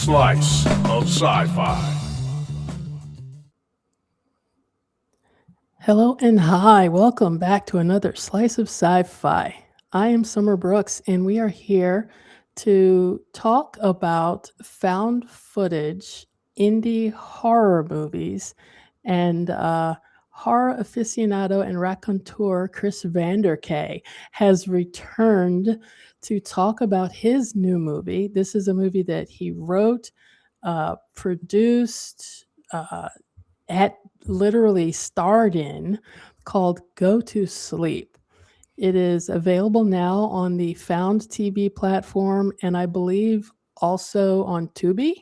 Slice of SciFi. Hello and hi, welcome back to another Slice of Sci-Fi. I am Summer Brooks, and we are here to talk about found footage indie horror movies. And horror aficionado and raconteur Chris Vander Kaay has returned to talk about his new movie. This is a movie that he wrote, produced, had literally starred in, called Go to Sleep. It is available now on the Found TV platform and I believe also on Tubi.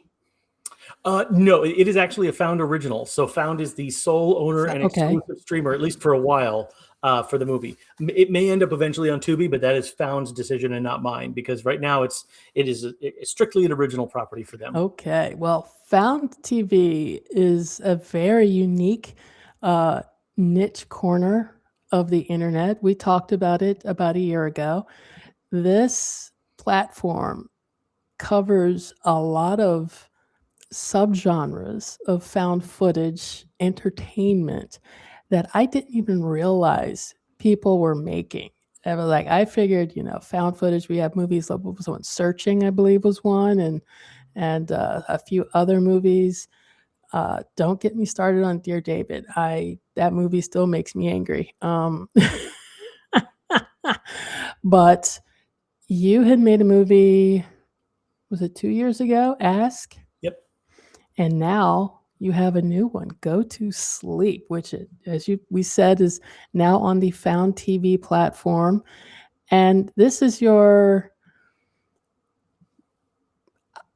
No, it is actually a Found original. So Found is the sole owner and Okay. exclusive streamer, at least for a while, for the movie. It may end up eventually on Tubi, but that is Found's decision and not mine, because right now it is strictly an original property for them. Okay. Well, Found TV is a very unique niche corner of the internet. We talked about it about a year ago. This platform covers a lot of subgenres of found footage entertainment that I didn't even realize people were making. I figured, found footage. We have movies like what was one, Searching, I believe was one, and a few other movies. Don't get me started on Dear David. That movie still makes me angry. But you had made a movie, was it 2 years ago? Ask. Yep. And now you have a new one, Go to Sleep, which, we said, is now on the Found TV platform. And this is your,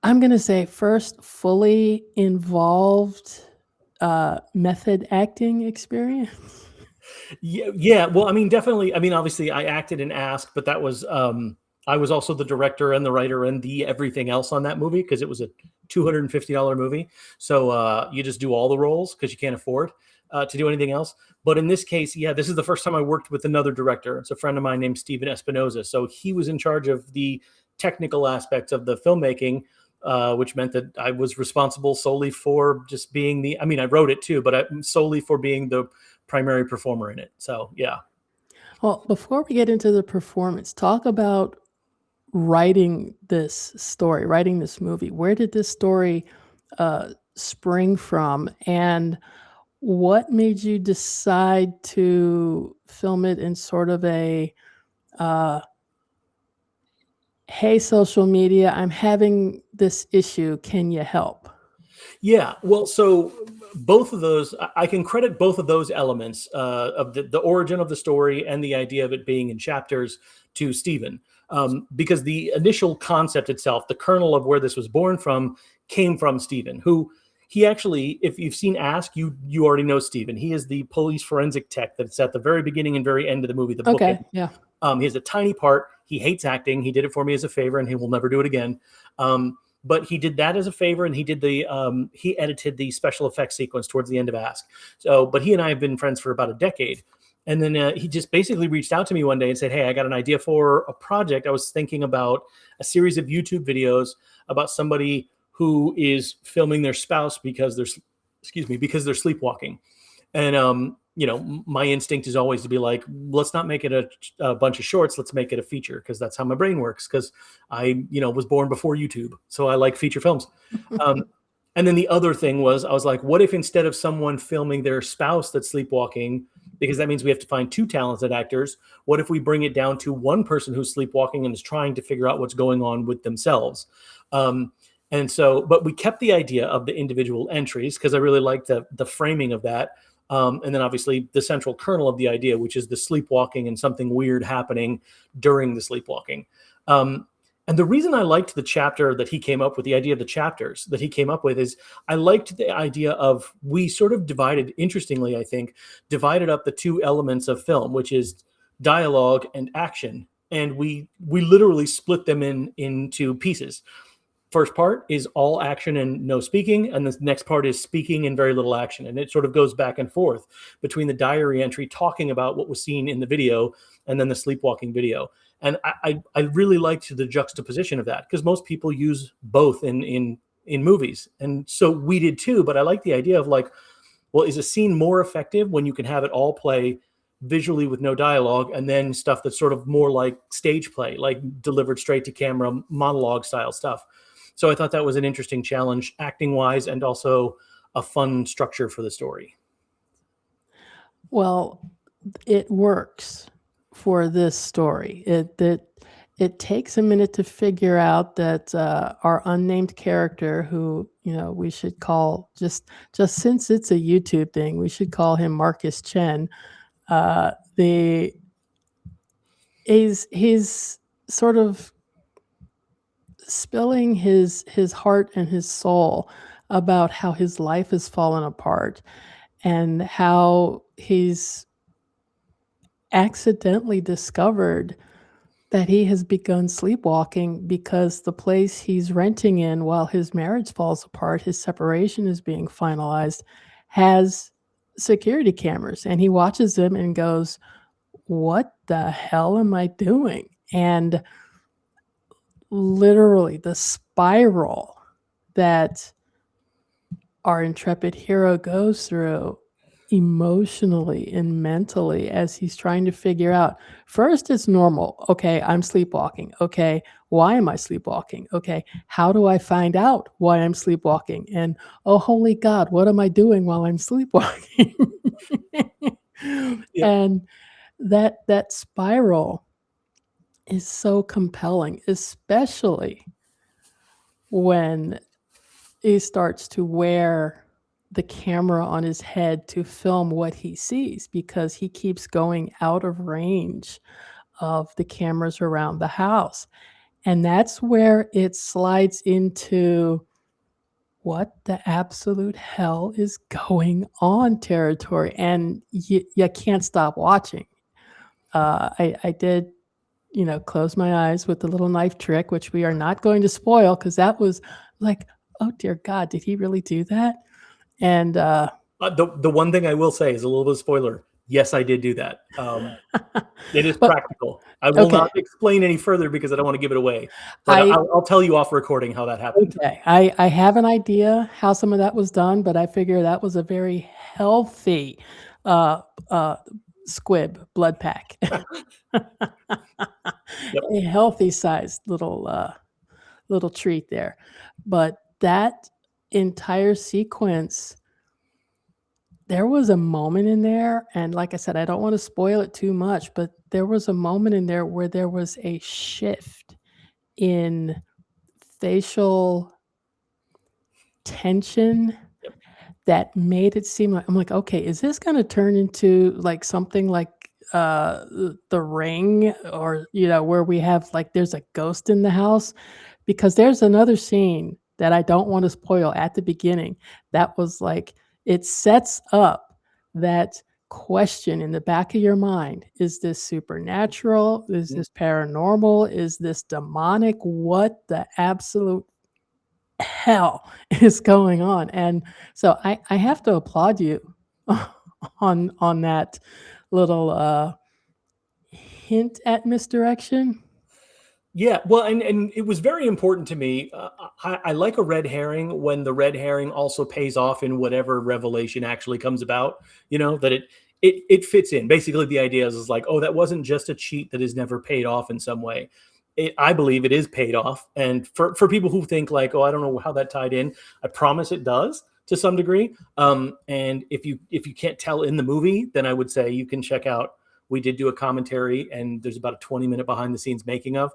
I'm going to say, first fully involved method acting experience. Yeah. Well, I mean, definitely. I mean, obviously, I acted in Ask, but that was I was also the director and the writer and the everything else on that movie, because it was a $250 movie. So you just do all the roles because you can't afford to do anything else. But in this case, yeah, this is the first time I worked with another director. It's a friend of mine named Steven Espinoza. So he was in charge of the technical aspects of the filmmaking, which meant that I was responsible solely for just being I wrote it too, but solely for being the primary performer in it. So, yeah. Well, before we get into the performance, talk about writing this story, writing this movie. Where did this story spring from? And what made you decide to film it in sort of a, hey, social media, I'm having this issue, can you help? Yeah, well, so both of those, I can credit both of those elements of the origin of the story and the idea of it being in chapters to Stephen, because the initial concept itself, the kernel of where this was born from, came from Stephen, who he actually, if you've seen Ask, you already know Stephen. He is the police forensic tech that's at the very beginning and very end of the movie. The book. Okay, yeah. He has a tiny part. He hates acting. He did it for me as a favor, and he will never do it again. But he did that as a favor, and he did he edited the special effects sequence towards the end of Ask. So, but he and I have been friends for about a decade. And then he just basically reached out to me one day and said, hey, I got an idea for a project. I was thinking about a series of YouTube videos about somebody who is filming their spouse because they're sleepwalking. And, my instinct is always to be like, let's not make it a bunch of shorts. Let's make it a feature, because that's how my brain works, because I, was born before YouTube. So I like feature films. And then the other thing was, I was like, what if instead of someone filming their spouse that's sleepwalking, because that means we have to find two talented actors, what if we bring it down to one person who's sleepwalking and is trying to figure out what's going on with themselves? And so, but we kept the idea of the individual entries, because I really liked the framing of that. And then obviously the central kernel of the idea, which is the sleepwalking and something weird happening during the sleepwalking. And the reason I liked the chapter that he came up with, the idea of the chapters that he came up with, is I liked the idea of, we sort of interestingly, I think, divided up the two elements of film, which is dialogue and action. And we literally split them into pieces. First part is all action and no speaking, and the next part is speaking and very little action. And it sort of goes back and forth between the diary entry talking about what was seen in the video and then the sleepwalking video. And I really liked the juxtaposition of that, because most people use both in in movies. And so we did too, but I like the idea of like, well, is a scene more effective when you can have it all play visually with no dialogue, and then stuff that's sort of more like stage play, like delivered straight to camera, monologue style stuff. So I thought that was an interesting challenge acting wise, and also a fun structure for the story. Well, it works for this story. It takes a minute to figure out that our unnamed character, who we should call, just since it's a YouTube thing, we should call him Marcus Chen. He's sort of spilling his heart and his soul about how his life has fallen apart and how he's accidentally discovered that he has begun sleepwalking because the place he's renting in while his marriage falls apart, his separation is being finalized, has security cameras, and he watches them and goes, what the hell am I doing? And literally the spiral that our intrepid hero goes through emotionally and mentally as he's trying to figure out, first it's normal. Okay, I'm sleepwalking. Okay, why am I sleepwalking? Okay, how do I find out why I'm sleepwalking? And oh, holy God, what am I doing while I'm sleepwalking? Yeah. And that spiral is so compelling, especially when he starts to wear the camera on his head to film what he sees, because he keeps going out of range of the cameras around the house. And that's where it slides into what the absolute hell is going on territory. And you can't stop watching. I did, close my eyes with the little knife trick, which we are not going to spoil, because that was like, oh dear God, did he really do that? And The one thing I will say is a little bit of spoiler. Yes, I did do that. It is practical. I will not explain any further because I don't want to give it away. But I'll tell you off recording how that happened. Okay, I have an idea how some of that was done, but I figure that was a very healthy squib blood pack. Yep. A healthy sized little treat there. But that entire sequence, there was a moment in there, and like I said, I don't want to spoil it too much, but there was a moment in there where there was a shift in facial tension that made it seem like, I'm like, okay, is this going to turn into like something like The Ring, or where we have like there's a ghost in the house? Because there's another scene that I don't want to spoil at the beginning that was like, it sets up that question in the back of your mind. Is this supernatural? Is this paranormal? Is this demonic? What the absolute hell is going on? And so I have to applaud you on that little hint at misdirection. Yeah, well, and it was very important to me. I like a red herring when the red herring also pays off in whatever revelation actually comes about. That it fits in. Basically, the idea is like, oh, that wasn't just a cheat that is never paid off in some way. I believe it is paid off. And for people who think like, oh, I don't know how that tied in, I promise it does to some degree. And if you can't tell in the movie, then I would say you can check out. We did do a commentary, and there's about a 20-minute behind the scenes making of,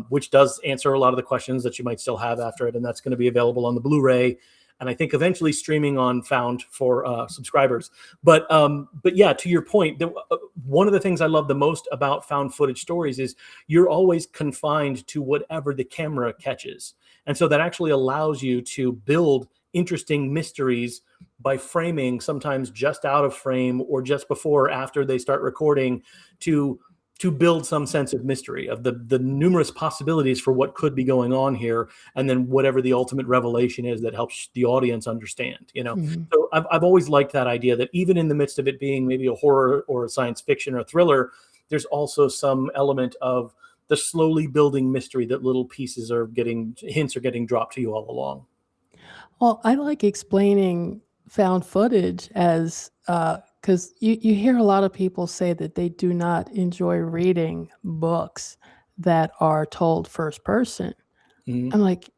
which does answer a lot of the questions that you might still have after it. And that's going to be available on the Blu-ray, and I think eventually streaming on Found for subscribers. But yeah, to your point, one of the things I love the most about found footage stories is you're always confined to whatever the camera catches. And so that actually allows you to build interesting mysteries by framing, sometimes just out of frame or just before or after they start recording, to build some sense of mystery of the numerous possibilities for what could be going on here, and then whatever the ultimate revelation is that helps the audience understand. So I've always liked that idea that even in the midst of it being maybe a horror or a science fiction or a thriller, there's also some element of the slowly building mystery that little pieces hints are getting dropped to you all along. Well, I like explaining found footage as because you hear a lot of people say that they do not enjoy reading books that are told first person. Mhm. I'm like,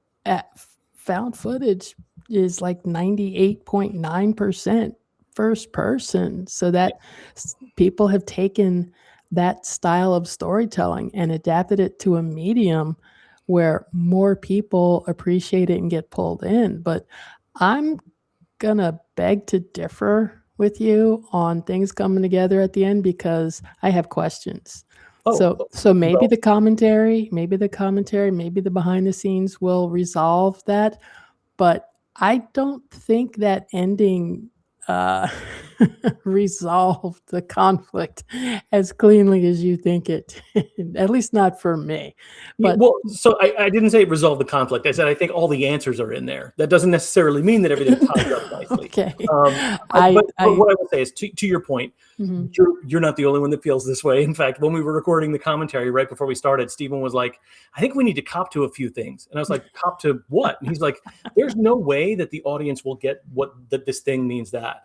found footage is like 98.9% first person. So that people have taken that style of storytelling and adapted it to a medium where more people appreciate it and get pulled in. But I'm gonna beg to differ with you on things coming together at the end because I have questions. Oh, So maybe well, the commentary, maybe the behind the scenes will resolve that, but I don't think that ending uh, resolved the conflict as cleanly as you think it. At least not for me. yeah, But well, so I didn't say resolve the conflict. I said I think all the answers are in there. That doesn't necessarily mean that everything ties up nicely. okay, But I what I will say is, to your point, mhm. you're not the only one that feels this way. In fact, when we were recording the commentary right before we started, Stephen was like, "I think we need to cop to a few things," and I was like, "Cop to what?" And he's like, "There's no way that the audience will get that this thing means that."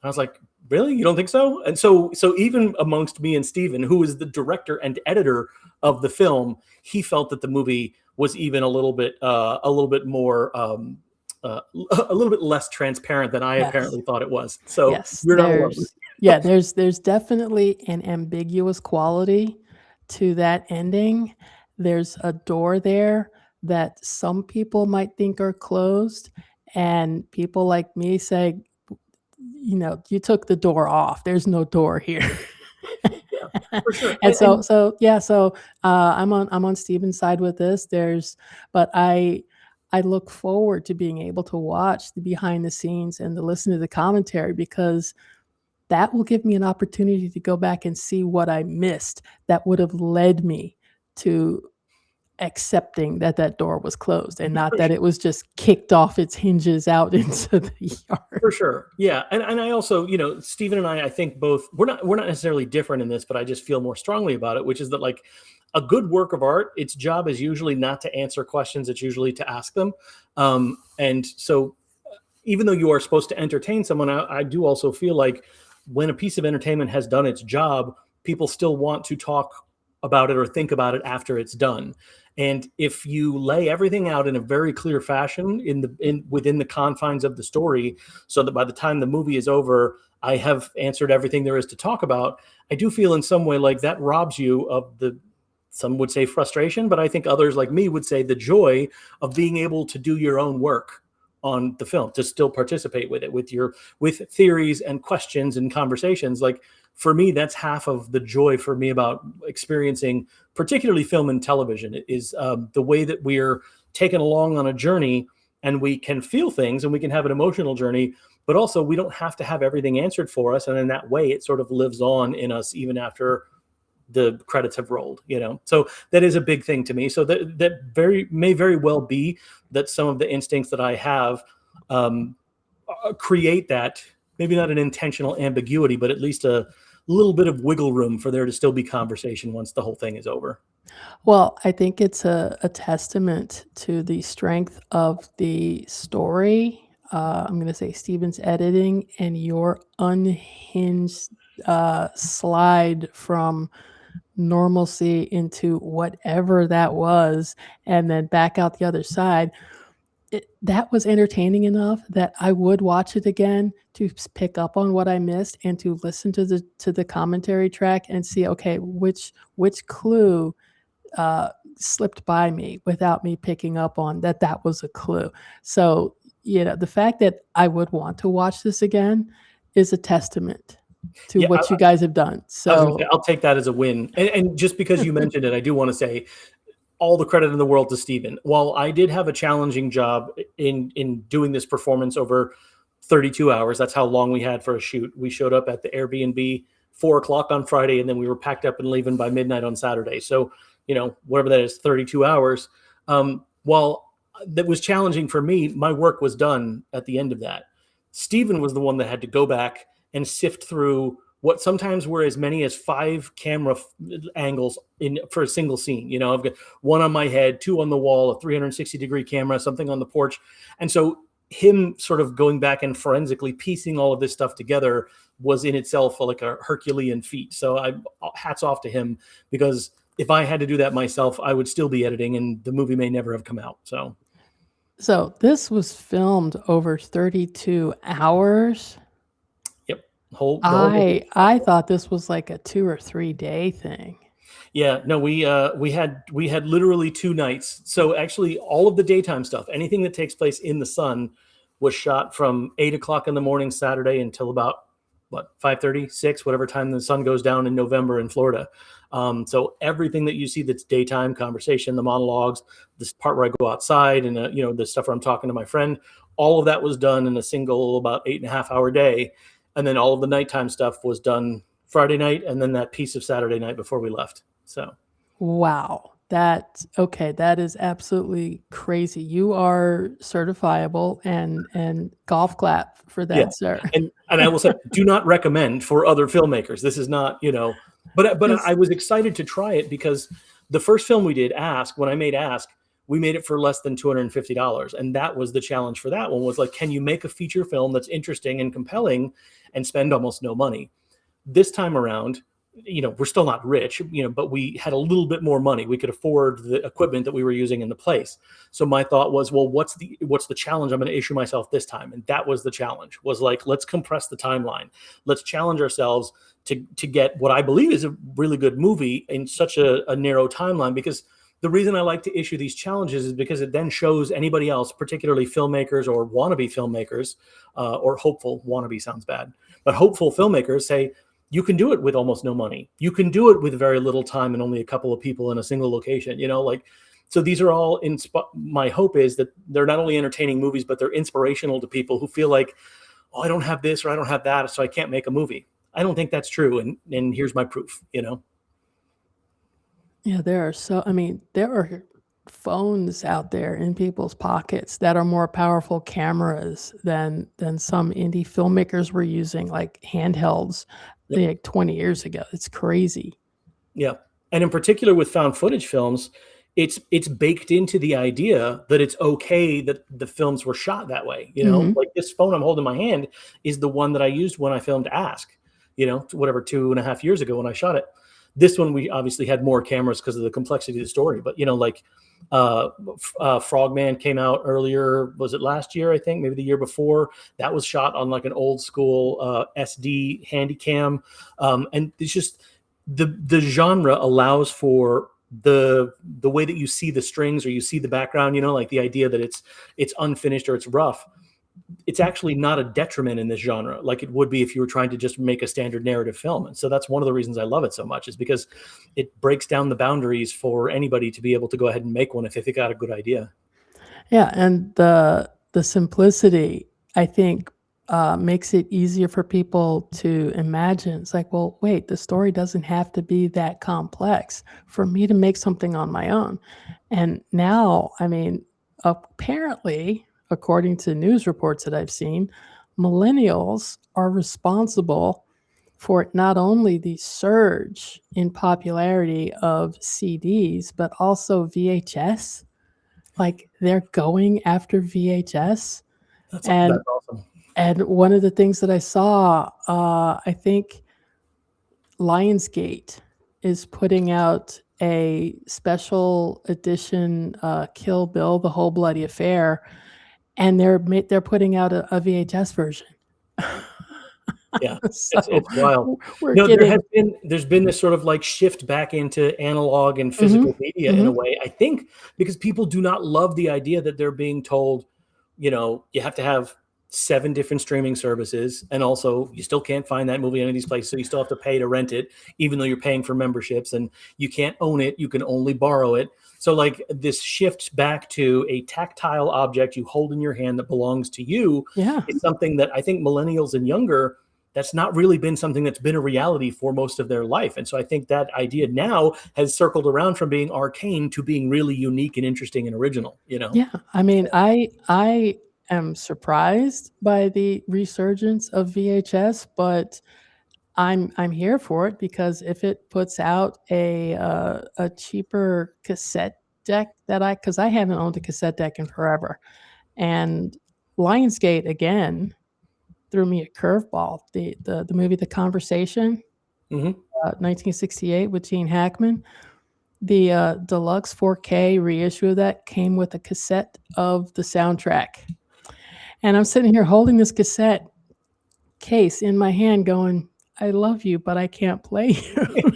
And I was like, "Really? You don't think so?" And so even amongst me and Stephen, who is the director and editor of the film, he felt that the movie was even a little bit more a little bit less transparent than I Yes. apparently thought it was. So Yes, you're not alone. there's definitely an ambiguous quality to that ending. There's a door there that some people might think are closed, and people like me say, "You took the door off. There's no door here." Yeah, for sure. And I'm on Steven's side with this. But I look forward to being able to watch the behind the scenes and to listen to the commentary because that will give me an opportunity to go back and see what I missed that would have led me to accepting that that door was closed and not For that sure. it was just kicked off its hinges out into the yard. For sure. Yeah. And I also, Stephen and I think both we're not necessarily different in this, but I just feel more strongly about it, which is that like a good work of art, its job is usually not to answer questions, it's usually to ask them. And so even though you are supposed to entertain someone, I do also feel like when a piece of entertainment has done its job, people still want to talk about it or think about it after it's done. And if you lay everything out in a very clear fashion within the confines of the story, so that by the time the movie is over, I have answered everything there is to talk about, I do feel in some way like that robs you of some would say frustration, but I think others like me would say the joy of being able to do your own work on the film, to still participate with it, with theories and questions and conversations. Like for me, that's half of the joy for me about experiencing particularly film and television is the way that we're taken along on a journey, and we can feel things and we can have an emotional journey, but also we don't have to have everything answered for us, and in that way it sort of lives on in us even after the credits have rolled. So that is a big thing to me. So that may very well be that some of the instincts that I have create that, maybe not an intentional ambiguity, but at least a little bit of wiggle room for there to still be conversation once the whole thing is over. Well, I think it's a testament to the strength of the story. I'm going to say Steven's editing and your unhinged slide from normalcy into whatever that was, and then back out the other side. That was entertaining enough that I would watch it again to pick up on what I missed and to listen to the commentary track and see, okay, which clue slipped by me without me picking up on that was a clue. So, the fact that I would want to watch this again is a testament to Yeah, what you guys have done. I was going to say So, I'll take that as a win. And just because you mentioned it, I do want to say all the credit in the world to Steven. While I did have a challenging job in doing this performance over 32 hours, that's how long we had for a shoot. We showed up at the Airbnb 4 o'clock on Friday, and then we were packed up and leaving by midnight on Saturday. So, whatever that is, 32 hours. While that was challenging for me, my work was done at the end of that. Steven was the one that had to go back and sift through what sometimes were as many as 5 camera angles for a single scene. I've got one on my head, 2 on the wall, a 360-degree camera, something on the porch. And so him sort of going back and forensically piecing all of this stuff together was in itself like a Herculean feat. So hats off to him, because if I had to do that myself, I would still be editing and the movie may never have come out. So this was filmed over 32 hours. Yep. The whole I thought this was like a 2 or 3 day thing. Yeah, no, we had literally 2 nights. So actually all of the daytime stuff, anything that takes place in the sun, was shot from 8 o'clock in the morning Saturday until about 5:30, 6, whatever time the sun goes down in November in Florida. So everything that you see that's daytime conversation, the monologues, this part where I go outside and the stuff where I'm talking to my friend, all of that was done in a single about 8.5 hour day. And then all of the nighttime stuff was done Friday night, and then that piece of Saturday night before we left. So wow, that is absolutely crazy. You are certifiable, and golf clap for that, yeah, sir. and I will say, do not recommend for other filmmakers. This is not, but I was excited to try it because the first film we did, Ask, when I made Ask, we made it for less than $250, and that was the challenge for that one. Was like, can you make a feature film that's interesting and compelling and spend almost no money? This time around, we're still not rich, but we had a little bit more money. We could afford the equipment that we were using in the place. So my thought was, well, what's the challenge I'm going to issue myself this time? And that was the challenge, was like, let's compress the timeline. Let's challenge ourselves to get what I believe is a really good movie in such a narrow timeline. Because the reason I like to issue these challenges is because it then shows anybody else, particularly filmmakers or wannabe filmmakers, or hopeful, wannabe sounds bad, but hopeful filmmakers, say, you can do it with almost no money. You can do it with very little time and only a couple of people in a single location, so these are all my hope is that they're not only entertaining movies, but they're inspirational to people who feel like, oh, I don't have this or I don't have that, so I can't make a movie. I don't think that's true. And here's my proof, Yeah, there are phones out there in people's pockets that are more powerful cameras than some indie filmmakers were using, like handhelds, like 20 years ago. It's crazy. Yeah. And in particular with found footage films, it's baked into the idea that it's okay that the films were shot that way. Like this phone I'm holding in my hand is the one that I used when I filmed Ask, whatever, 2.5 years ago when I shot it. This one, we obviously had more cameras because of the complexity of the story. But, Frogman came out earlier. Was it last year? I think maybe the year before. That was shot on like an old school SD Handycam. And it's just the genre allows for the way that you see the strings or you see the background, like the idea that it's unfinished or it's rough. It's actually not a detriment in this genre like it would be if you were trying to just make a standard narrative film. And so that's one of the reasons I love it so much, is because it breaks down the boundaries for anybody to be able to go ahead and make one if they got a good idea. Yeah, and the simplicity, I think, makes it easier for people to imagine. It's like, well, wait, the story doesn't have to be that complex for me to make something on my own. And now, apparently, according to news reports that I've seen, millennials are responsible for not only the surge in popularity of CDs, but also VHS. Like, they're going after VHS. That's awesome. And one of the things that I saw, I think Lionsgate is putting out a special edition Kill Bill, The Whole Bloody Affair, and they're putting out a VHS version. Yeah, So it's wild. There's been this sort of like shift back into analog and physical media in a way, I think, because people do not love the idea that they're being told, you have to have 7 different streaming services, and also you still can't find that movie in any of these places, so you still have to pay to rent it, even though you're paying for memberships, and you can't own it, you can only borrow it. So like this shift back to a tactile object you hold in your hand that belongs to you is something that I think millennials and younger, that's not really been something that's been a reality for most of their life. And so I think that idea now has circled around from being arcane to being really unique and interesting and original, Yeah, I am surprised by the resurgence of VHS, but I'm here for it, because if it puts out a cheaper cassette deck because I haven't owned a cassette deck in forever, and Lionsgate again threw me a curveball. The movie The Conversation, Hmm. 1968 with Gene Hackman. The deluxe 4K reissue of that came with a cassette of the soundtrack. And I'm sitting here holding this cassette case in my hand going, I love you, but I can't play you.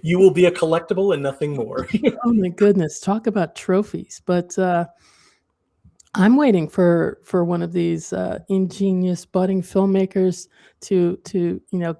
You will be a collectible and nothing more. Oh my goodness. Talk about trophies. But I'm waiting for one of these ingenious budding filmmakers to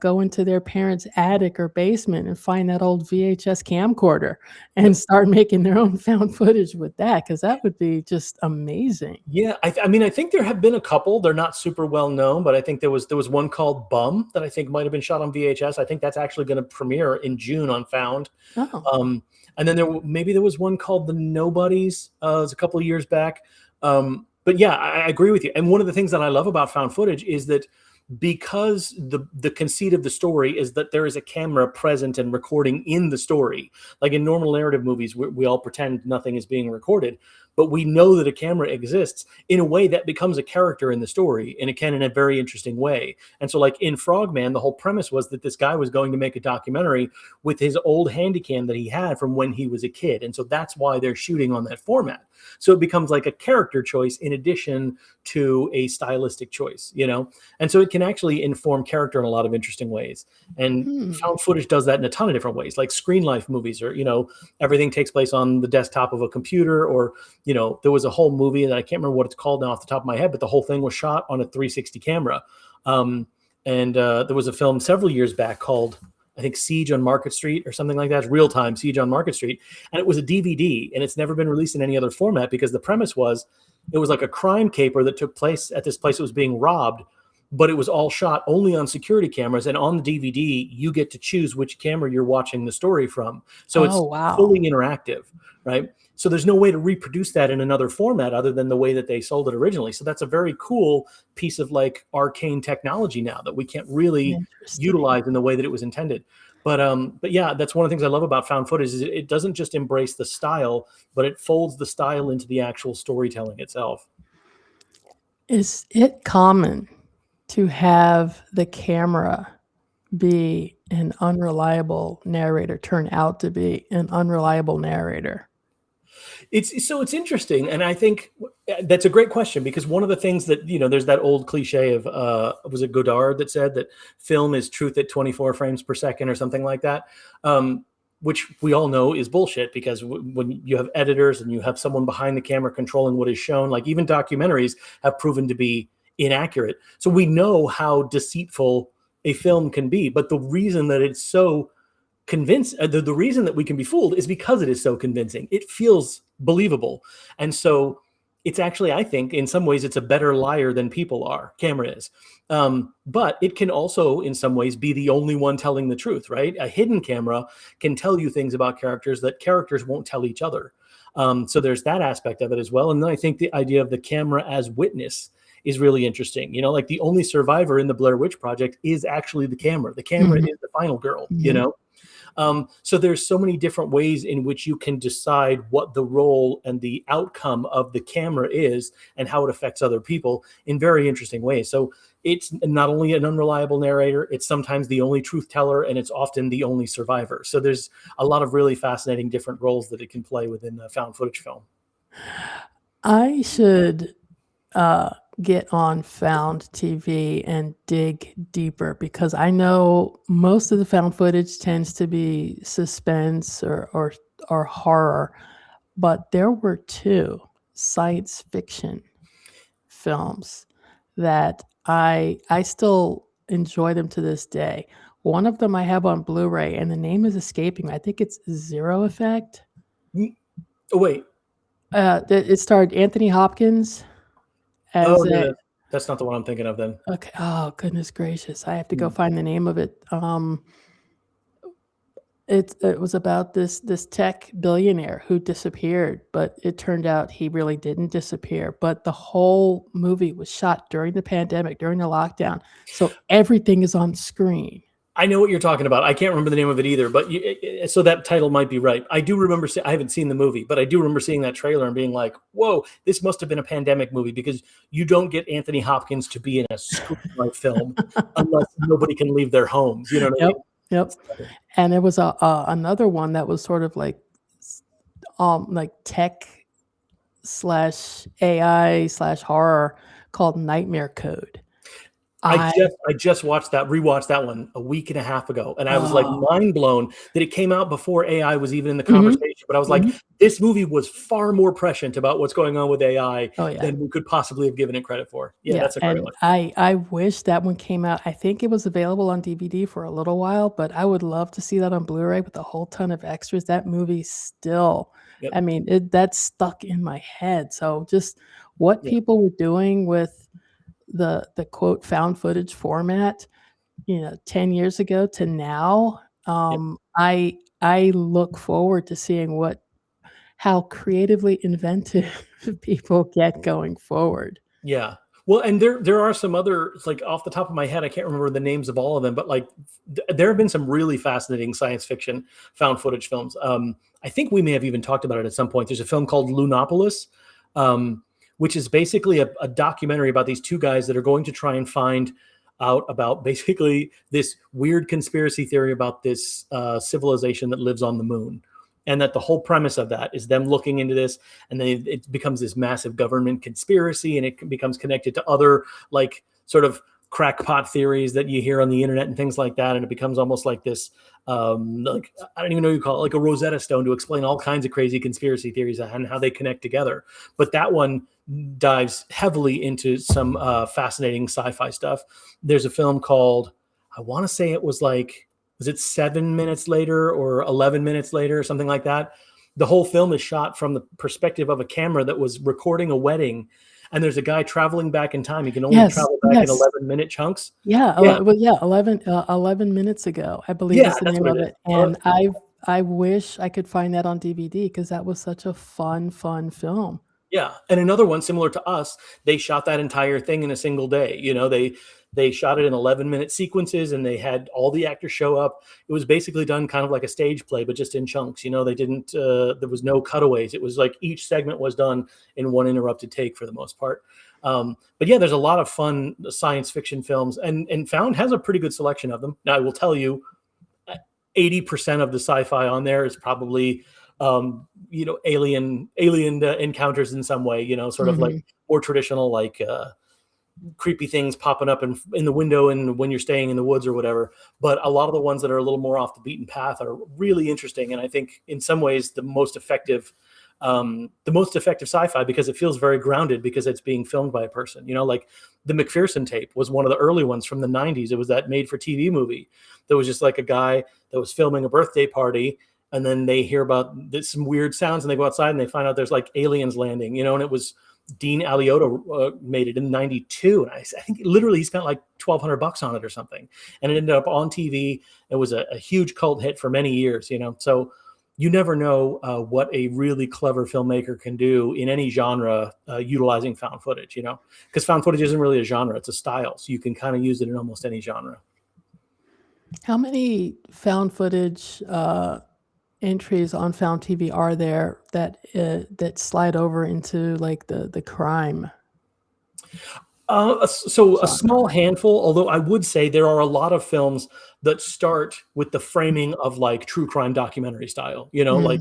go into their parents' attic or basement and find that old VHS camcorder and start making their own found footage with that, because that would be just amazing. Yeah, I mean, I think there have been a couple. They're not super well known, but I think there was one called Bum that I think might have been shot on VHS. I think that's actually going to premiere in June on Found. Oh, And then maybe there was one called The Nobodies. It was a couple of years back. But yeah, I agree with you. And one of the things that I love about found footage is that because the conceit of the story is that there is a camera present and recording in the story. Like in normal narrative movies, we all pretend nothing is being recorded, but we know that a camera exists. In a way, that becomes a character in the story, and it can in a very interesting way. And so like in Frogman, the whole premise was that this guy was going to make a documentary with his old Handycam that he had from when he was a kid. And so that's why they're shooting on that format. So it becomes like a character choice in addition to a stylistic choice, And so it can actually inform character in a lot of interesting ways. And found footage does that in a ton of different ways, like Screen Life movies, or, everything takes place on the desktop of a computer, or, there was a whole movie that I can't remember what it's called now off the top of my head, but the whole thing was shot on a 360 camera. And there was a film several years back called, I think, Siege on Market Street or something like that. It's Real Time Siege on Market Street. And it was a DVD, and it's never been released in any other format, because the premise was it was like a crime caper that took place at this place that was being robbed, but it was all shot only on security cameras. And on the DVD, you get to choose which camera you're watching the story from. So it's wow. fully interactive, right? So there's no way to reproduce that in another format other than the way that they sold it originally. So that's a very cool piece of like arcane technology now that we can't really utilize in the way that it was intended. But yeah, that's one of the things I love about found footage is it doesn't just embrace the style, but it folds the style into the actual storytelling itself. Is it common to have the camera be an unreliable narrator, turn out to be an unreliable narrator? It's interesting, and I think that's a great question, because one of the things that there's that old cliche of was it Godard that said that film is truth at 24 frames per second or something like that, which we all know is bullshit, because when you have editors and you have someone behind the camera controlling what is shown, like even documentaries have proven to be inaccurate. So we know how deceitful a film can be, but the reason that it's so the reason that we can be fooled is because it is so convincing. It feels believable. And so it's actually, I think, in some ways, it's a better liar than people are. Camera is. But it can also, in some ways, be the only one telling the truth, right? A hidden camera can tell you things about characters that characters won't tell each other. So there's that aspect of it as well. And then I think the idea of the camera as witness is really interesting. Like the only survivor in the Blair Witch Project is actually the camera. The camera is the final girl, So there's so many different ways in which you can decide what the role and the outcome of the camera is and how it affects other people in very interesting ways. So it's not only an unreliable narrator, it's sometimes the only truth teller, and it's often the only survivor. So there's a lot of really fascinating different roles that it can play within a found footage film. I should get on found TV and dig deeper, because I know most of the found footage tends to be suspense or horror, but there were 2 science fiction films that I still enjoy them to this day. One of them I have on Blu-ray, and the name is escaping me. I think it's Zero Effect. Oh, wait. It starred Anthony Hopkins as no, that's not the one I'm thinking of then. Okay. Oh, goodness gracious. I have to go find the name of it. It was about this tech billionaire who disappeared, but it turned out he really didn't disappear. But the whole movie was shot during the pandemic, during the lockdown. So everything is on screen. I know what you're talking about. I can't remember the name of it either, but so that title might be right. I do remember. I haven't seen the movie, but I do remember seeing that trailer and being like, "Whoa, this must have been a pandemic movie," because you don't get Anthony Hopkins to be in a screenwrite film unless nobody can leave their homes. You know what I Yep, mean? yep. And there was another one that was sort of like tech slash AI slash horror called Nightmare Code. I just rewatched that one a week and a half ago, and I was like Oh, mind blown that it came out before AI was even in the mhm, conversation. But I was like, mhm. this movie was far more prescient about what's going on with AI Oh yeah. than we could possibly have given it credit for. Yeah, Yeah, that's a great and one. I wish that one came out. I think it was available on DVD for a little while, but I would love to see that on Blu-ray with a whole ton of extras. That movie still, Yep. I mean, that's stuck in my head. So just what Yeah. people were doing with the quote found footage format, 10 years ago to now, Yep. I look forward to seeing how creatively inventive people get going forward. Yeah. Well, and there are some other, like off the top of my head, I can't remember the names of all of them, but like there have been some really fascinating science fiction found footage films. I think we may have even talked about it at some point. There's a film called Lunopolis, which is basically a documentary about these two guys that are going to try and find out about basically this weird conspiracy theory about this civilization that lives on the moon. And that the whole premise of that is them looking into this, and then it becomes this massive government conspiracy, and it becomes connected to other like sort of crackpot theories that you hear on the internet and things like that, and it becomes almost like this, like I don't even know what you call it, like a Rosetta Stone to explain all kinds of crazy conspiracy theories and how they connect together. But that one dives heavily into some fascinating sci-fi stuff. There's a film called, I want to say it was like, was it 7 minutes later or 11 minutes later or something like that? The whole film is shot from the perspective of a camera that was recording a wedding. And there's a guy traveling back in time. He can only Yes, travel back in yes. 11-minute chunks. Yeah, Yeah. well, yeah, 11 minutes ago, I believe Yeah, is the that's name what of it is. it, and I wish I could find that on DVD because that was such a fun film. Yeah, and another one similar to Us, they shot that entire thing in a single day. They shot it in 11-minute sequences, and they had all the actors show up. It was basically done kind of like a stage play, but just in chunks. They didn't. There was no cutaways. It was like each segment was done in one interrupted take for the most part. But yeah, there's a lot of fun science fiction films, and Found has a pretty good selection of them. Now, I will tell you, 80% of the sci-fi on there is probably alien encounters in some way, sort of like Mhm. more traditional, like creepy things popping up in the window and when you're staying in the woods or whatever. But a lot of the ones that are a little more off the beaten path are really interesting, and I think in some ways the most effective sci-fi, because it feels very grounded because it's being filmed by a person. Like the McPherson tape was one of the early ones from the 90s. It was that made for TV movie that was just like a guy that was filming a birthday party, and then they hear about some weird sounds, and they go outside and they find out there's like aliens landing, and it was Dean Alioto made it in 92. And I think literally he spent like $1,200 on it or something. And it ended up on TV. It was a huge cult hit for many years, so you never know what a really clever filmmaker can do in any genre utilizing found footage, because found footage isn't really a genre, it's a style. So you can kind of use it in almost any genre. How many found footage entries on Found TV are there that slide over into like the crime? So a small handful, although I would say there are a lot of films that start with the framing of like true crime documentary style, like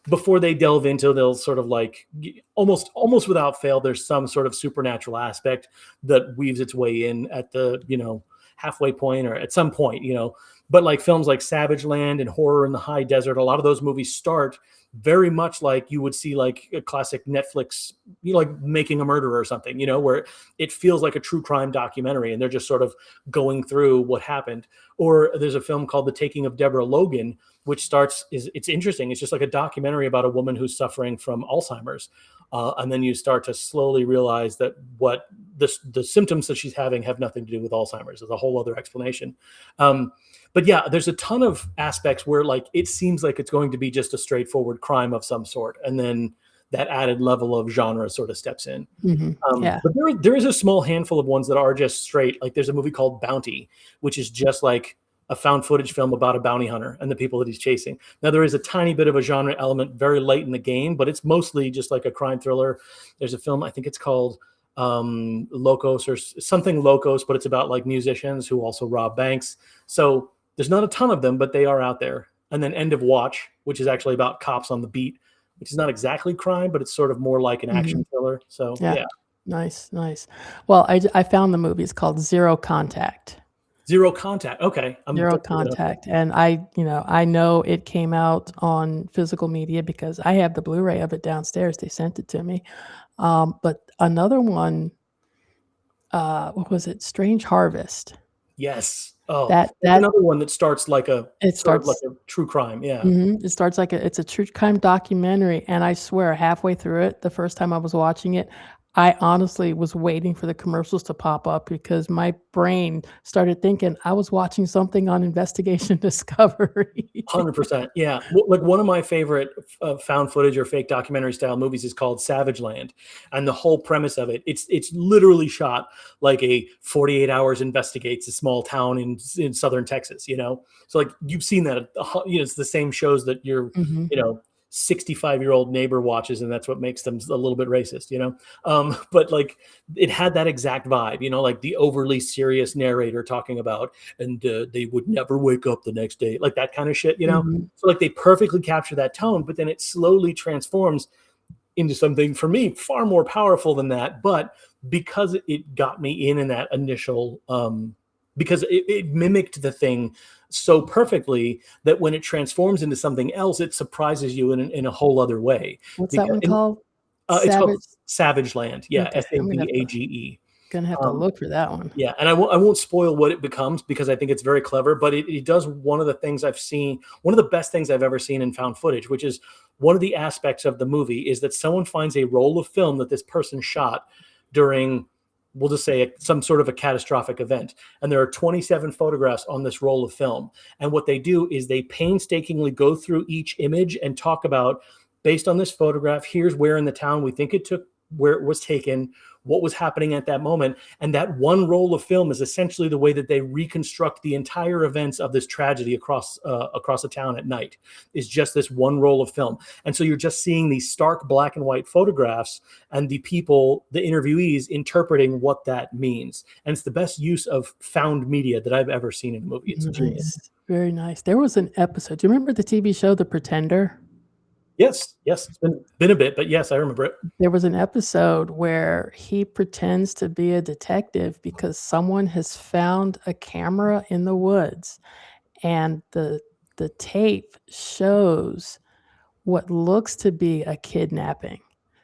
before they delve into, they'll sort of like almost without fail, there's some sort of supernatural aspect that weaves its way in at the, halfway point or at some point, but like films like Savage Land and Horror in the High Desert, a lot of those movies start very much like you would see like a classic Netflix, like Making a Murderer or something, where it feels like a true crime documentary and they're just sort of going through what happened. Or there's a film called The Taking of Deborah Logan, which it's interesting. It's just like a documentary about a woman who's suffering from Alzheimer's. And then you start to slowly realize that what the symptoms that she's having have nothing to do with Alzheimer's. There's a whole other explanation. But yeah, there's a ton of aspects where like it seems like it's going to be just a straightforward crime of some sort, and then that added level of genre sort of steps in. Yeah. But there is a small handful of ones that are just straight. Like there's a movie called Bounty, which is just like a found footage film about a bounty hunter and the people that he's chasing. Now, there is a tiny bit of a genre element very late in the game, but it's mostly just like a crime thriller. There's a film, I think it's called Locos or something Locos, but it's about like musicians who also rob banks. So there's not a ton of them, but they are out there. And then End of Watch, which is actually about cops on the beat, which is not exactly crime, but it's sort of more like an action thriller. So yeah. Nice. Well, I found the movie. It's called Zero Contact. Zero Contact. Okay. Zero Contact. And I know it came out on physical media because I have the Blu-ray of it downstairs. They sent it to me. But another one, what was it? Strange Harvest. Yes. Oh, that's another one that starts like a true crime. Yeah. It starts like it's a true crime documentary. And I swear, halfway through it, the first time I was watching it, I honestly was waiting for the commercials to pop up because my brain started thinking I was watching something on Investigation Discovery. 100%. Yeah. Like one of my favorite found footage or fake documentary style movies is called Savage Land. And the whole premise of it, it's literally shot like a 48 Hours Investigates a small town in southern Texas, So like you've seen that, it's the same shows that your, 65-year-old neighbor watches, and that's what makes them a little bit racist, but like it had that exact vibe, like the overly serious narrator talking about, and they would never wake up the next day, like that kind of shit, So like they perfectly capture that tone, but then it slowly transforms into something for me far more powerful than that. But because it got me in that initial, because it mimicked the thing so perfectly that when it transforms into something else, it surprises you in a whole other way. What's that one called? It's called Savage Land. Yeah, Okay, SAVAGE. Gonna have to look for that one. Yeah, and I won't spoil what it becomes because I think it's very clever, but it does one of the things I've seen, one of the best things I've ever seen in found footage, which is one of the aspects of the movie is that someone finds a roll of film that this person shot during, we'll just say some sort of a catastrophic event. And there are 27 photographs on this roll of film. And what they do is they painstakingly go through each image and talk about, based on this photograph, here's where in the town we think it took, where it was taken, what was happening at that moment. And that one roll of film is essentially the way that they reconstruct the entire events of this tragedy across a town at night, is just this one roll of film. And so you're just seeing these stark black and white photographs and the people, the interviewees, interpreting what that means. And it's the best use of found media that I've ever seen in a movie. It's genius. Very nice. There was an episode. Do you remember the TV show The Pretender? Yes. It's been a bit, but yes, I remember it. There was an episode where he pretends to be a detective because someone has found a camera in the woods, and the tape shows what looks to be a kidnapping.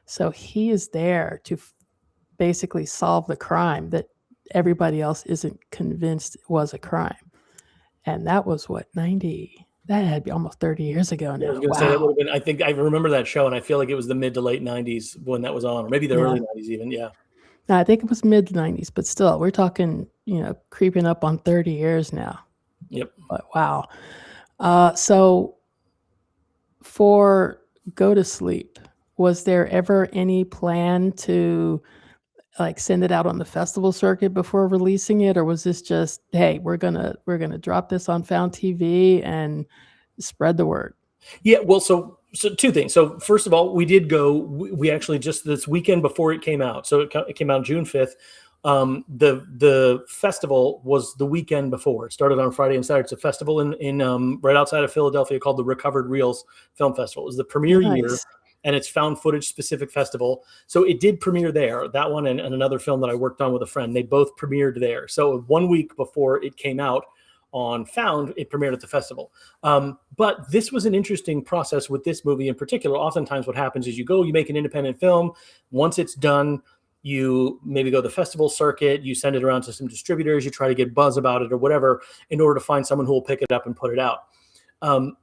So he is there to basically solve the crime that everybody else isn't convinced was a crime. And that was what, 90? That had to be almost 30 years ago now. I was going to say that would have been, I think I remember that show, and I feel like it was the mid to late 90s when that was on, or maybe the early 90s even. Yeah. No, I think it was mid 90s, but still, we're talking, creeping up on 30 years now. Yep. But wow. So for Go to Sleep, was there ever any plan to like send it out on the festival circuit before releasing it, or was this just, hey, we're gonna drop this on Found TV and spread the word? Yeah, well, so two things. So first of all, we did go. We actually just this weekend before it came out. So it came out June 5th. The festival was the weekend before. It started on Friday and Saturday. It's a festival in right outside of Philadelphia called the Recovered Reels Film Festival. It was the premiere year. And it's found footage specific festival. So it did premiere there, that one and another film that I worked on with a friend. They both premiered there. So 1 week before it came out on Found, it premiered at the festival. But this was an interesting process with this movie in particular. Oftentimes what happens is you make an independent film. Once it's done, you maybe go to the festival circuit, you send it around to some distributors, you try to get buzz about it or whatever in order to find someone who will pick it up and put it out.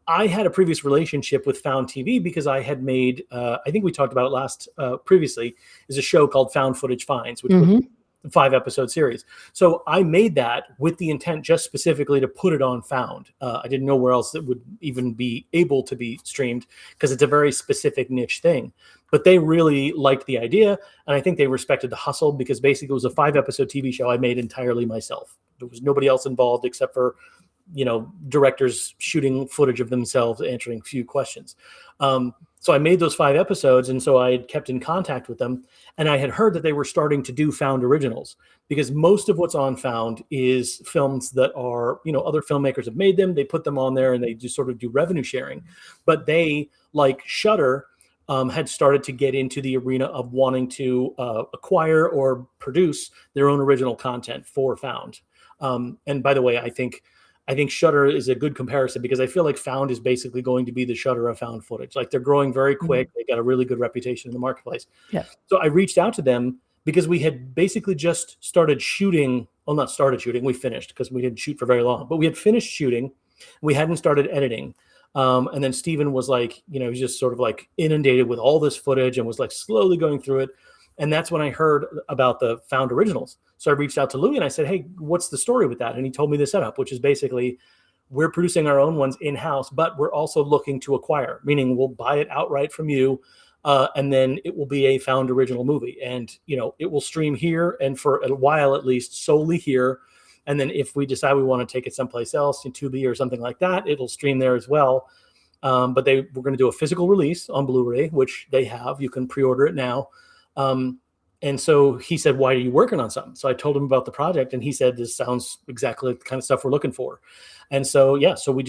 I had a previous relationship with Found TV because I had made, I think we talked about it previously, is a show called Found Footage Finds, which was a 5-episode series. So I made that with the intent just specifically to put it on Found. I didn't know where else it would even be able to be streamed because it's a very specific niche thing. But they really liked the idea, and I think they respected the hustle because basically it was a 5-episode TV show I made entirely myself. There was nobody else involved except for directors shooting footage of themselves answering a few questions. So I made those 5 episodes, and so I had kept in contact with them, and I had heard that they were starting to do Found originals, because most of what's on Found is films that are, other filmmakers have made them, they put them on there, and they just sort of do revenue sharing. But they, like Shudder, had started to get into the arena of wanting to acquire or produce their own original content for Found. And by the way, I think Shudder is a good comparison, because I feel like Found is basically going to be the Shudder of found footage. Like, they're growing very quick. They got a really good reputation in the marketplace. Yeah. So I reached out to them because we had basically just started shooting. Well, not started shooting. We finished, because we didn't shoot for very long, but we had finished shooting. We hadn't started editing. And then Steven was like, he was just sort of like inundated with all this footage and was like slowly going through it. And that's when I heard about the Found originals. So I reached out to Louis and I said, hey, what's the story with that? And he told me the setup, which is basically, we're producing our own ones in-house, but we're also looking to acquire, meaning we'll buy it outright from you. And then it will be a Found original movie. And, it will stream here, and for a while, at least, solely here. And then if we decide we want to take it someplace else, in Tubi or something like that, it'll stream there as well. But we're going to do a physical release on Blu-ray, which they have. You can pre-order it now. And so he said, why are you working on something? So I told him about the project, and he said, this sounds exactly like the kind of stuff we're looking for. And so, so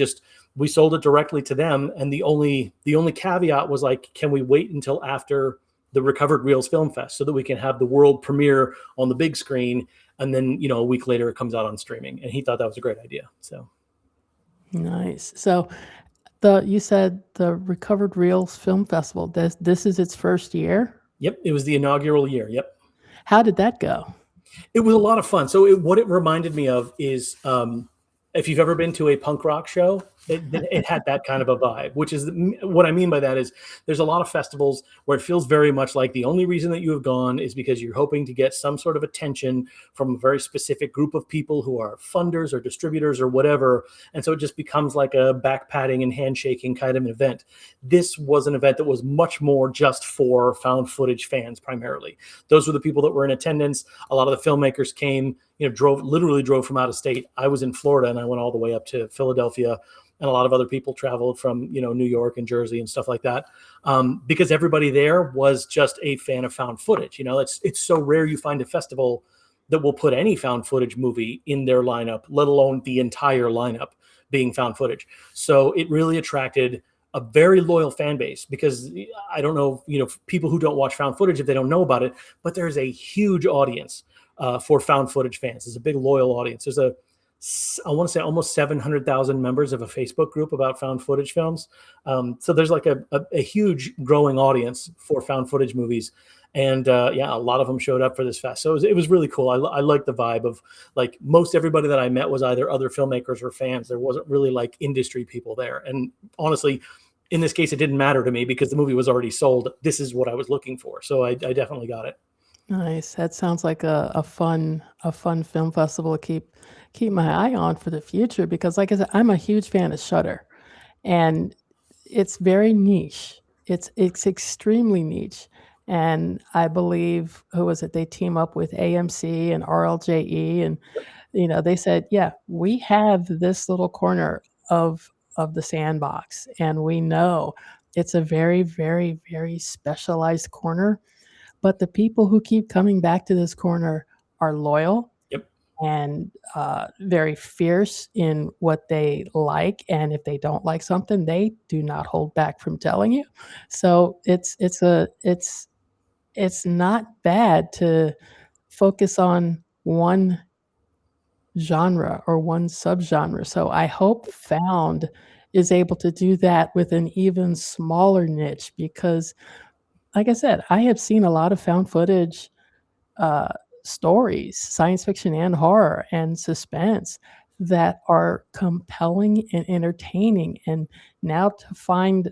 we sold it directly to them. And the only caveat was like, can we wait until after the Recovered Reels Film Fest so that we can have the world premiere on the big screen? And then, a week later it comes out on streaming. And he thought that was a great idea. So nice. So you said the Recovered Reels Film Festival, this is its first year? Yep. It was the inaugural year. Yep. How did that go? It was a lot of fun. So what it reminded me of is, if you've ever been to a punk rock show, it had that kind of a vibe, which is what I mean by that is there's a lot of festivals where it feels very much like the only reason that you have gone is because you're hoping to get some sort of attention from a very specific group of people who are funders or distributors or whatever. And so it just becomes like a back patting and handshaking kind of an event. This was an event that was much more just for found footage fans primarily. Those were the people that were in attendance. A lot of the filmmakers came, literally drove from out of state. I was in Florida and I went all the way up to Philadelphia. And a lot of other people traveled from, New York and Jersey and stuff like that, because everybody there was just a fan of found footage. It's so rare you find a festival that will put any found footage movie in their lineup, let alone the entire lineup being found footage. So it really attracted a very loyal fan base, because I don't know, people who don't watch found footage, if they don't know about it, but there's a huge audience for found footage fans. There's a big loyal audience. There's I want to say almost 700,000 members of a Facebook group about found footage films. So there's like a huge growing audience for found footage movies. And a lot of them showed up for this fest. So it was really cool. I like the vibe of, like, most everybody that I met was either other filmmakers or fans. There wasn't really like industry people there. And honestly, in this case, it didn't matter to me because the movie was already sold. This is what I was looking for. So I definitely got it. Nice. That sounds like a fun film festival to keep my eye on for the future, because like I said, I'm a huge fan of Shudder, and it's very niche. It's extremely niche. And I believe, who was it? They team up with AMC and RLJE, and they said, yeah, we have this little corner of the sandbox, and we know it's a very, very, very specialized corner. But the people who keep coming back to this corner are loyal. Yep. And very fierce in what they like. And if they don't like something, they do not hold back from telling you. So it's not bad to focus on one genre or one subgenre. So I hope Found is able to do that with an even smaller niche, because like I said, I have seen a lot of found footage stories, science fiction and horror and suspense, that are compelling and entertaining. And now to find,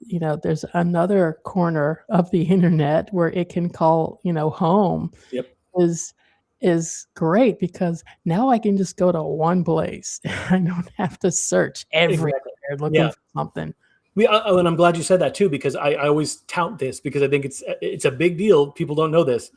there's another corner of the internet where it can call, home. Yep. is great, because now I can just go to one place. I don't have to search everywhere looking for something. And I'm glad you said that too, because I always tout this because I think it's a big deal. People don't know this.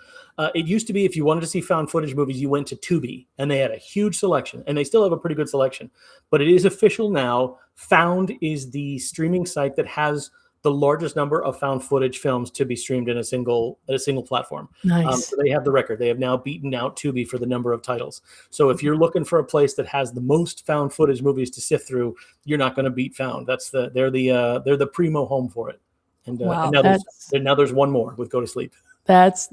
It used to be if you wanted to see found footage movies, you went to Tubi, and they had a huge selection, and they still have a pretty good selection. But it is official now. Found is the streaming site that has the largest number of found footage films to be streamed in a single platform. Nice. So they have the record. They have now beaten out Tubi for the number of titles. So if you're looking for a place that has the most found footage movies to sift through, you're not going to beat Found. They're the primo home for it. And Wow, now there's one more with Go to Sleep. that's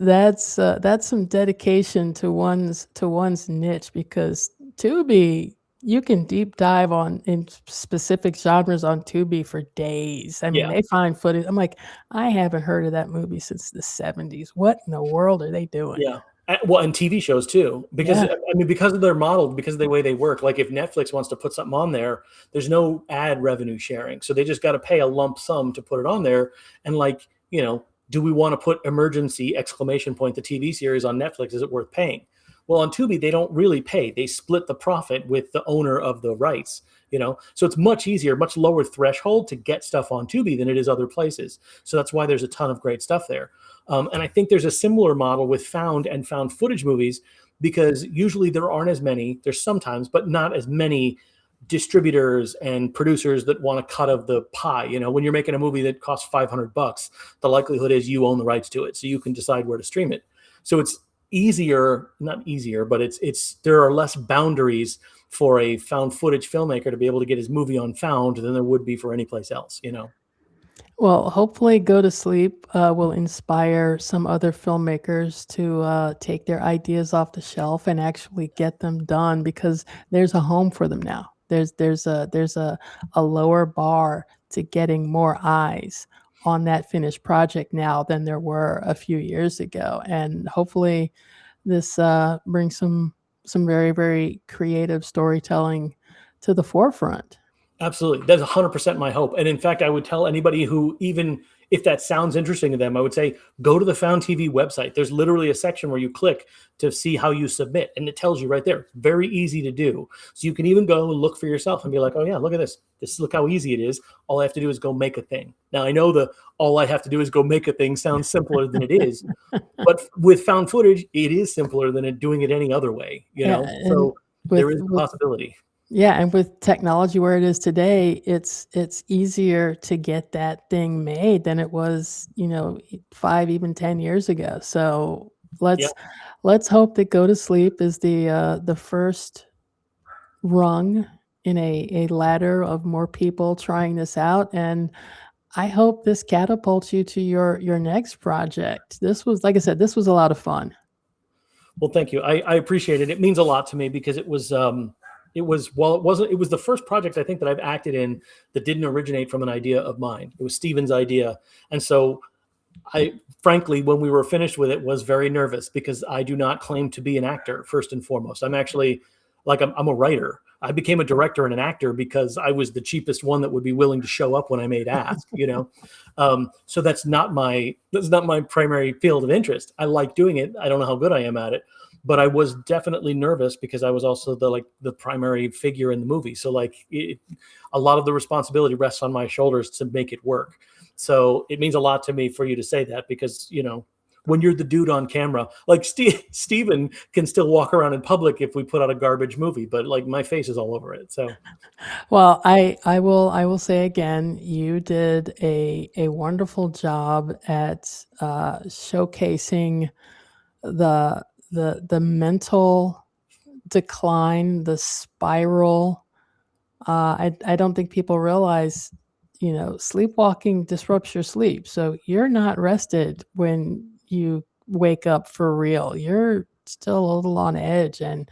some dedication to one's niche, because Tubi, you can deep dive in specific genres on Tubi for days. I mean, Yeah. they find footage. I'm like, I haven't heard of that movie since the 70s. What in the world are they doing? Yeah. Well, and TV shows too, because Yeah. I mean, because of their model, because of the way they work. Like if Netflix wants to put something on there, there's no ad revenue sharing, so they just got to pay a lump sum to put it on there. And like, do we want to put Emergency ! The TV series on Netflix? Is it worth paying? Well, on Tubi, they don't really pay. They split the profit with the owner of the rights. So it's much easier, much lower threshold to get stuff on Tubi than it is other places. So that's why there's a ton of great stuff there. And I think there's a similar model with found and found footage movies, because usually there aren't as many. There's sometimes, but not as many distributors and producers that want a cut of the pie. When you're making a movie that costs $500, the likelihood is you own the rights to it, so you can decide where to stream it. So it's not easier, but there are less boundaries for a found footage filmmaker to be able to get his movie on found than there would be for any place else. Well, hopefully Go to Sleep will inspire some other filmmakers to take their ideas off the shelf and actually get them done, because there's a home for them now. There's a lower bar to getting more eyes on that finished project now than there were a few years ago. And hopefully this brings some very, very creative storytelling to the forefront. Absolutely. That's 100% my hope. And in fact, I would tell anybody who, even if that sounds interesting to them, I would say, go to the Found TV website. There's literally a section where you click to see how you submit, and it tells you right there. Very easy to do. So you can even go and look for yourself and be like, oh yeah, look at this. Look how easy it is. All I have to do is go make a thing. Now I know all I have to do is go make a thing sounds simpler than it is, but with found footage, it is simpler than doing it any other way, so there is a possibility. Yeah, and with technology where it is today, it's easier to get that thing made than it was, 5, even 10 years ago. So Yeah. let's hope that Go to Sleep is the first rung in a ladder of more people trying this out. And I hope this catapults you to your next project. This was, like I said, this was a lot of fun. Well, thank you. I appreciate it. It means a lot to me because it was the first project I think that I've acted in that didn't originate from an idea of mine. It was Steven's idea. And so frankly, when we were finished with it, was very nervous because I do not claim to be an actor first and foremost. I'm actually I'm a writer. I became a director and an actor because I was the cheapest one that would be willing to show up when I made ask, So that's not my primary field of interest. I like doing it. I don't know how good I am at it, but I was definitely nervous because I was also the primary figure in the movie. So a lot of the responsibility rests on my shoulders to make it work. So it means a lot to me for you to say that because, when you're the dude on camera, Steven can still walk around in public if we put out a garbage movie, but my face is all over it. So, Well, I will say again, you did a wonderful job at showcasing the mental decline, the spiral. I don't think people realize, sleepwalking disrupts your sleep. So you're not rested when you wake up for real. You're still a little on edge. And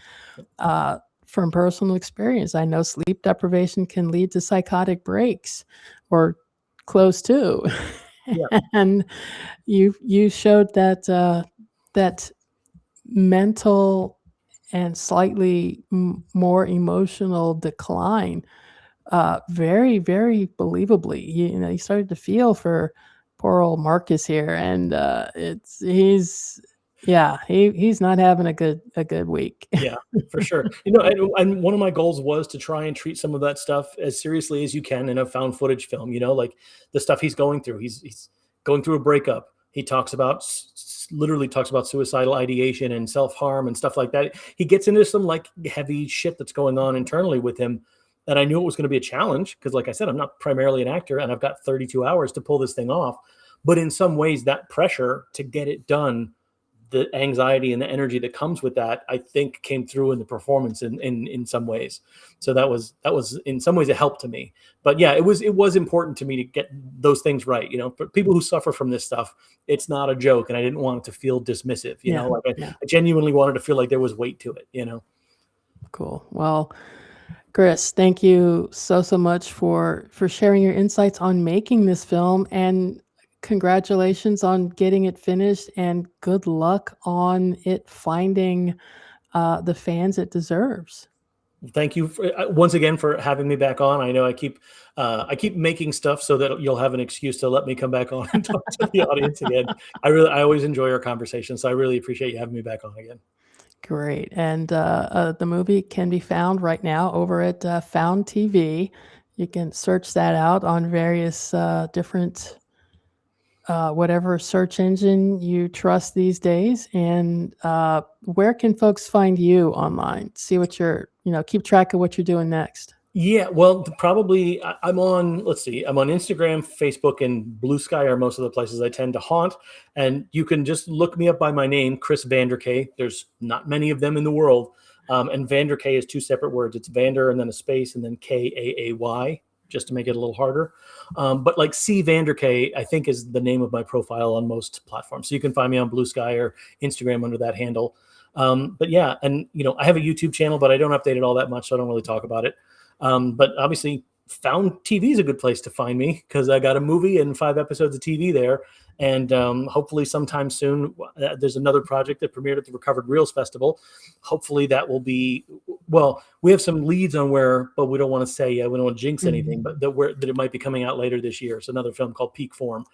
from personal experience, I know sleep deprivation can lead to psychotic breaks or close to. Yeah. And you showed that mental and slightly more emotional decline very, very believably. You started to feel for poor old Marcus here, and Yeah, he's not having a good week. Yeah, for sure. And one of my goals was to try and treat some of that stuff as seriously as you can in a found footage film. Like the stuff he's going through. He's going through a breakup. He talks about literally talks about suicidal ideation and self harm and stuff like that. He gets into some like heavy shit that's going on internally with him. And I knew it was going to be a challenge because, like I said, I'm not primarily an actor, and I've got 32 hours to pull this thing off. But in some ways, that pressure to get it done, the anxiety and the energy that comes with that, I think came through in the performance in some ways. So that was in some ways a help to me. But yeah, it was important to me to get those things right. For people who suffer from this stuff, it's not a joke, and I didn't want it to feel dismissive. I genuinely wanted to feel like there was weight to it. Cool. Well, Chris, thank you so much for sharing your insights on making this film, and congratulations on getting it finished, and good luck on it finding the fans it deserves. Thank you once again for having me back on. I know I keep making stuff so that you'll have an excuse to let me come back on and talk to the audience again. I always enjoy our conversation, so I really appreciate you having me back on again. Great. And the movie can be found right now over at Found TV. You can search that out on various different whatever search engine you trust these days. And where can folks find you online? See what keep track of what you're doing next. Yeah, well, probably I'm on Instagram, Facebook, and Blue Sky are most of the places I tend to haunt. And you can just look me up by my name, Chris Vander Kaay. There's not many of them in the world. And Vander Kaay is two separate words. It's Vander and then a space and then Kaay, just to make it a little harder. But like C Vander Kaay, I think is the name of my profile on most platforms. So you can find me on Blue Sky or Instagram under that handle. But yeah, and I have a YouTube channel, but I don't update it all that much, so I don't really talk about it. But obviously Found TV is a good place to find me because I got a movie and 5 episodes of TV there. And hopefully sometime soon, there's another project that premiered at the Recovered Reels Festival. Hopefully that will be, well, we have some leads on where, but we don't want to say yet, we don't want to jinx anything, but that it might be coming out later this year. It's another film called Peak Form,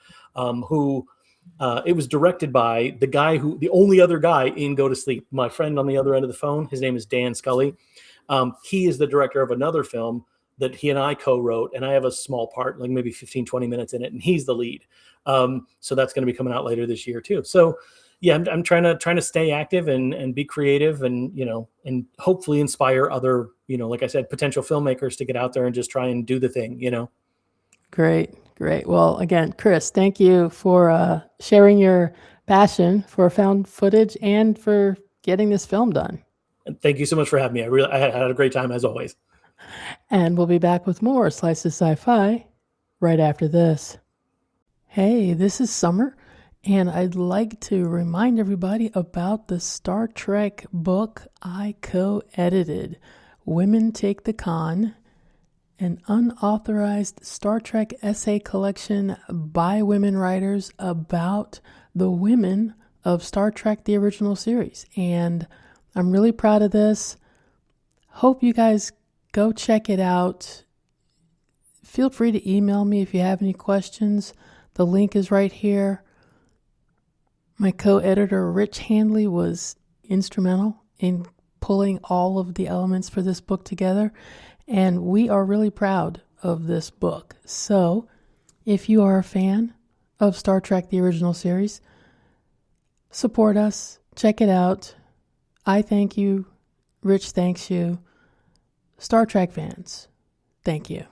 it was directed by the only other guy in Go to Sleep, my friend on the other end of the phone. His name is Dan Scully. He is the director of another film that he and I co-wrote, and I have a small part, like maybe 15, 20 minutes in it, and he's the lead. So that's going to be coming out later this year too. So yeah, I'm trying to stay active and be creative and, and hopefully inspire other, like I said, potential filmmakers to get out there and just try and do the thing, Great. Well, again, Chris, thank you for sharing your passion for found footage and for getting this film done. And thank you so much for having me. I had a great time as always. And we'll be back with more Slice of Sci-Fi right after this. Hey, this is Summer, and I'd like to remind everybody about the Star Trek book I co-edited, Women Take the Con, an unauthorized Star Trek essay collection by women writers about the women of Star Trek, the original series. And I'm really proud of this. Hope you guys go check it out. Feel free to email me if you have any questions. The link is right here. My co-editor, Rich Handley, was instrumental in pulling all of the elements for this book together. And we are really proud of this book. So if you are a fan of Star Trek, the original series, support us. Check it out. I thank you. Rich thanks you. Star Trek fans, thank you.